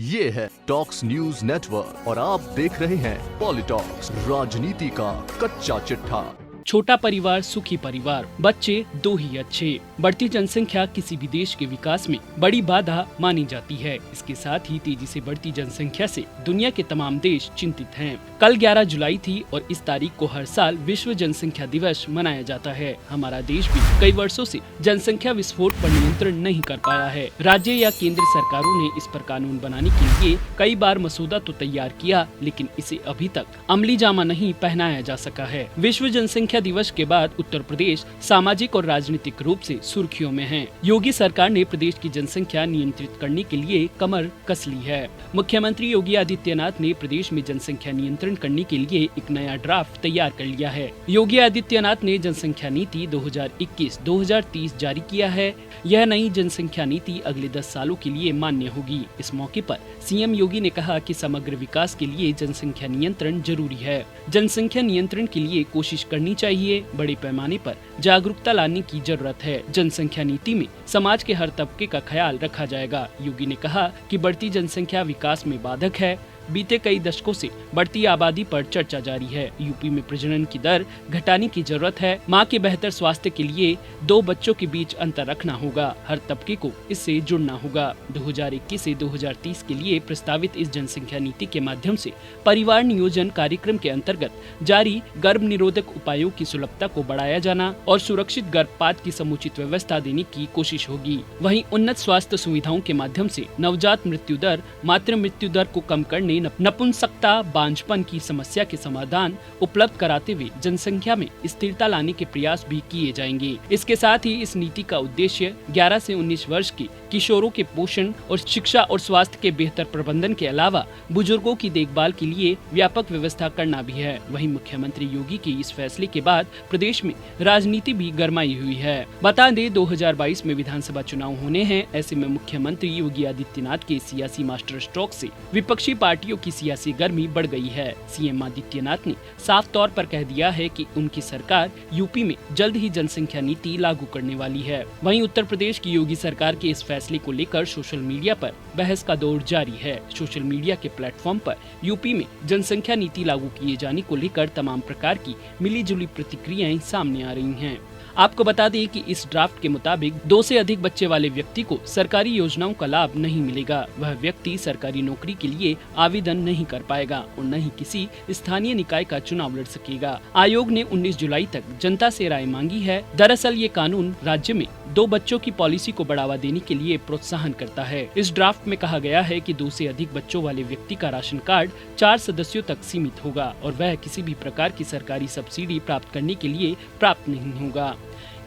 ये है talks news network और आप देख रहे हैं पॉलिटॉक्स, राजनीति का कच्चा चिट्ठा। छोटा परिवार सुखी परिवार, बच्चे दो ही अच्छे। बढ़ती जनसंख्या किसी भी देश के विकास में बड़ी बाधा मानी जाती है। इसके साथ ही तेजी से बढ़ती जनसंख्या से दुनिया के तमाम देश चिंतित हैं। कल 11 जुलाई थी और इस तारीख को हर साल विश्व जनसंख्या दिवस मनाया जाता है। हमारा देश भी कई वर्षों से जनसंख्या विस्फोट पर नियंत्रण नहीं कर पाया है। राज्य या केंद्र सरकारों ने इस पर कानून बनाने के लिए कई बार मसौदा तो तैयार किया, लेकिन इसे अभी तक अमली जामा नहीं पहनाया जा सका है। विश्व जनसंख्या दिवस के बाद उत्तर प्रदेश सामाजिक और राजनीतिक रूप से सुर्खियों में है। योगी सरकार ने प्रदेश की जनसंख्या नियंत्रित करने के लिए कमर कस ली है। मुख्यमंत्री योगी आदित्यनाथ ने प्रदेश में जनसंख्या नियंत्रण करने के लिए एक नया ड्राफ्ट तैयार कर लिया है। योगी आदित्यनाथ ने जनसंख्या नीति 2021-2030 जारी किया है। यह नई जनसंख्या नीति अगले 10 सालों के लिए मान्य होगी। इस मौके पर सीएम योगी ने कहा कि समग्र विकास के लिए जनसंख्या नियंत्रण जरूरी है। जनसंख्या नियंत्रण के लिए कोशिश करनी चाहिए। बड़े पैमाने पर जागरूकता लाने की जरूरत है। जनसंख्या नीति में समाज के हर तबके का ख्याल रखा जाएगा। योगी ने कहा कि बढ़ती जनसंख्या विकास में बाधक है। बीते कई दशकों से बढ़ती आबादी पर चर्चा जारी है। यूपी में प्रजनन की दर घटाने की जरूरत है। मां के बेहतर स्वास्थ्य के लिए 2 बच्चों के बीच अंतर रखना होगा। हर तबके को इससे जुड़ना होगा। 2021 से 2030 के लिए प्रस्तावित इस जनसंख्या नीति के माध्यम से परिवार नियोजन कार्यक्रम के अंतर्गत जारी गर्भ निरोधक उपायों की सुलभता को बढ़ाया जाना और सुरक्षित गर्भपात की समुचित व्यवस्था देने की कोशिश होगी। वहीं उन्नत स्वास्थ्य सुविधाओं के माध्यम से नवजात मृत्यु दर, मातृ मृत्यु दर को कम करने, नपुंसकता, बांझपन की समस्या के समाधान उपलब्ध कराते हुए जनसंख्या में स्थिरता लाने के प्रयास भी किए जाएंगे। इसके साथ ही इस नीति का उद्देश्य 11 से 19 वर्ष के किशोरों के पोषण और शिक्षा और स्वास्थ्य के बेहतर प्रबंधन के अलावा बुजुर्गों की देखभाल के लिए व्यापक व्यवस्था करना भी है। वहीं मुख्यमंत्री योगी के इस फैसले के बाद प्रदेश में राजनीति भी गरमाई हुई है। बता दें 2022 में विधानसभा चुनाव होने हैं। ऐसे में मुख्यमंत्री योगी आदित्यनाथ के सियासी मास्टर स्ट्रोक से विपक्षी पार्टियों की सियासी गर्मी बढ़ गई है। सीएम आदित्यनाथ ने साफ तौर पर कह दिया है कि उनकी सरकार यूपी में जल्द ही जनसंख्या नीति लागू करने वाली है। वहीं उत्तर प्रदेश की योगी सरकार के इस फैसले को लेकर सोशल मीडिया पर बहस का दौर जारी है। सोशल मीडिया के प्लेटफॉर्म पर यूपी में जनसंख्या नीति लागू किए जाने को लेकर तमाम प्रकार की मिलीजुली प्रतिक्रियाएं सामने आ रही हैं। आपको बता दें कि इस ड्राफ्ट के मुताबिक 2 से अधिक बच्चे वाले व्यक्ति को सरकारी योजनाओं का लाभ नहीं मिलेगा। वह व्यक्ति सरकारी नौकरी के लिए आवेदन नहीं कर पाएगा और न ही किसी स्थानीय निकाय का चुनाव लड़ सकेगा। आयोग ने 19 जुलाई तक जनता से राय मांगी है। दरअसल ये कानून राज्य में 2 बच्चों की पॉलिसी को बढ़ावा देने के लिए प्रोत्साहन करता है। इस ड्राफ्ट में कहा गया है कि 2 से अधिक बच्चों वाले व्यक्ति का राशन कार्ड 4 सदस्यों तक सीमित होगा और वह किसी भी प्रकार की सरकारी सब्सिडी प्राप्त करने के लिए प्राप्त नहीं होगा।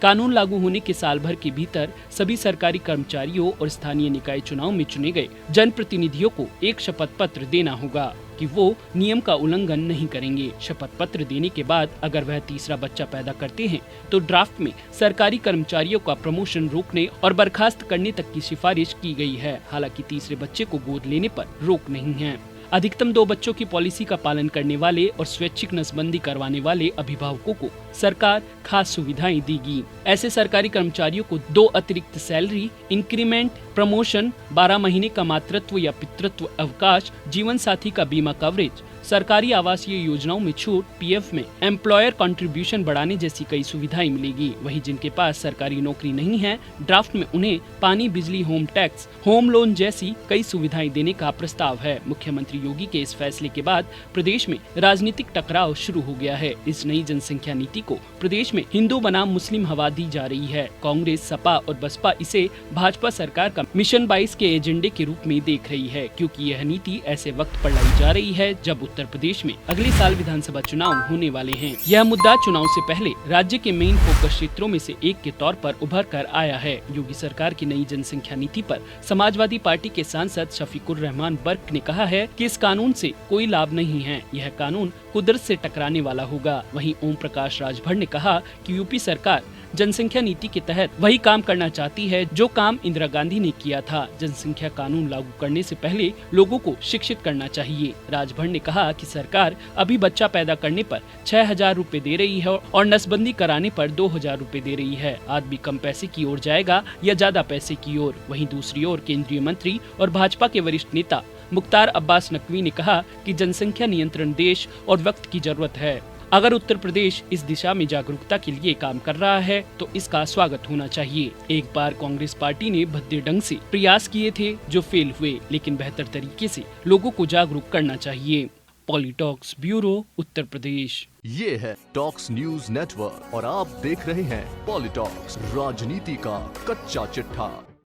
कानून लागू होने के साल भर के भीतर सभी सरकारी कर्मचारियों और स्थानीय निकाय चुनाव में चुने गए जनप्रतिनिधियों को एक शपथ पत्र देना होगा कि वो नियम का उल्लंघन नहीं करेंगे। शपथ पत्र देने के बाद अगर वह तीसरा बच्चा पैदा करते हैं तो ड्राफ्ट में सरकारी कर्मचारियों का प्रमोशन रोकने और बर्खास्त करने तक की सिफारिश की गई है। हालांकि तीसरे बच्चे को गोद लेने पर रोक नहीं है। अधिकतम 2 बच्चों की पॉलिसी का पालन करने वाले और स्वैच्छिक नसबंदी करवाने वाले अभिभावकों को सरकार खास सुविधाएं देगी। ऐसे सरकारी कर्मचारियों को 2 अतिरिक्त सैलरी, इंक्रीमेंट, प्रमोशन, 12 महीने का मातृत्व या पितृत्व अवकाश, जीवन साथी का बीमा कवरेज, सरकारी आवासीय योजनाओं में छूट, पीएफ में एम्प्लॉयर कंट्रीब्यूशन बढ़ाने जैसी कई सुविधाएं मिलेगी। वहीं जिनके पास सरकारी नौकरी नहीं है, ड्राफ्ट में उन्हें पानी, बिजली, होम टैक्स, होम लोन जैसी कई सुविधाएं देने का प्रस्ताव है। मुख्यमंत्री योगी के इस फैसले के बाद प्रदेश में राजनीतिक टकराव शुरू हो गया है। इस नई जनसंख्या नीति को प्रदेश में हिंदू बनाम मुस्लिम हवा दी जा रही है। कांग्रेस, सपा और बसपा इसे भाजपा सरकार का मिशन 22 के एजेंडे के रूप में देख रही है, क्योंकि यह नीति ऐसे वक्त पर लाई जा रही है जब उत्तर प्रदेश में अगले साल विधानसभा चुनाव होने वाले हैं। यह मुद्दा चुनाव से पहले राज्य के मेन फोकस क्षेत्रों में से एक के तौर पर उभर कर आया है। योगी सरकार की नई जनसंख्या नीति पर समाजवादी पार्टी के सांसद शफीकुर रहमान बर्क ने कहा है कि इस कानून से कोई लाभ नहीं है। यह कानून कुदरत से टकराने वाला होगा। वहीं ओम प्रकाश राजभर ने कहा कि यूपी सरकार जनसंख्या नीति के तहत वही काम करना चाहती है जो काम इंदिरा गांधी ने किया था। जनसंख्या कानून लागू करने से पहले लोगों को शिक्षित करना चाहिए। राजभर ने कहा कि सरकार अभी बच्चा पैदा करने पर 6,000 रूपए दे रही है और नसबंदी कराने पर 2,000 रूपए दे रही है। आदमी कम पैसे की ओर जाएगा या ज्यादा पैसे की ओर। वहीं दूसरी ओर केंद्रीय मंत्री और भाजपा के वरिष्ठ नेता मुख्तार अब्बास नकवी ने कहा कि जनसंख्या नियंत्रण देश और वक्त की जरूरत है। अगर उत्तर प्रदेश इस दिशा में जागरूकता के लिए काम कर रहा है तो इसका स्वागत होना चाहिए। एक बार कांग्रेस पार्टी ने भद्दे ढंग से प्रयास किए थे जो फेल हुए, लेकिन बेहतर तरीके से लोगों को जागरूक करना चाहिए। पॉलिटॉक्स ब्यूरो, उत्तर प्रदेश। ये है टॉक्स न्यूज नेटवर्क और आप देख रहे हैं पॉलिटॉक्स, राजनीति का कच्चा चिट्ठा।